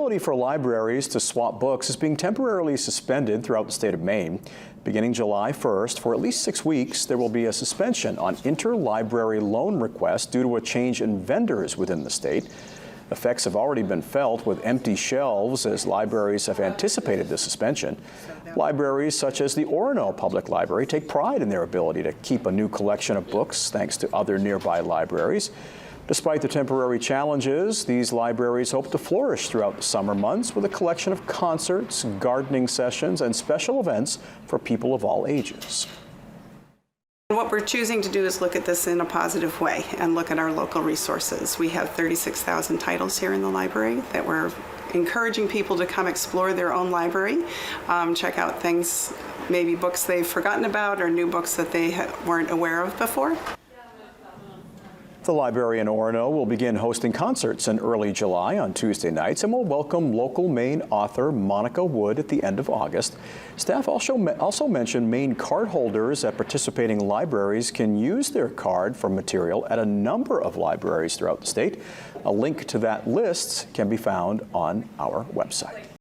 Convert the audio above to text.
ability for libraries to swap books is being temporarily suspended throughout the state of Maine. Beginning July 1st, for at least 6 weeks, there will be a suspension on interlibrary loan requests due to a change in vendors within the state. Effects have already been felt with empty shelves as libraries have anticipated the suspension. Libraries such as the Orono Public Library take pride in their ability to keep a new collection of books thanks to other nearby libraries. Despite the temporary challenges, these libraries hope to flourish throughout the summer months with a collection of concerts, gardening sessions, and special events for people of all ages. What we're choosing to do is look at this in a positive way and look at our local resources. We have 36,000 titles here in the library that we're encouraging people to come explore their own library, check out things, maybe books they've forgotten about or new books that they weren't aware of before. The library in Orono will begin hosting concerts in early July on Tuesday nights and will welcome local Maine author Monica Wood at the end of August. Staff also mentioned Maine card holders at participating libraries can use their card for material at a number of libraries throughout the state. A link to that list can be found on our website.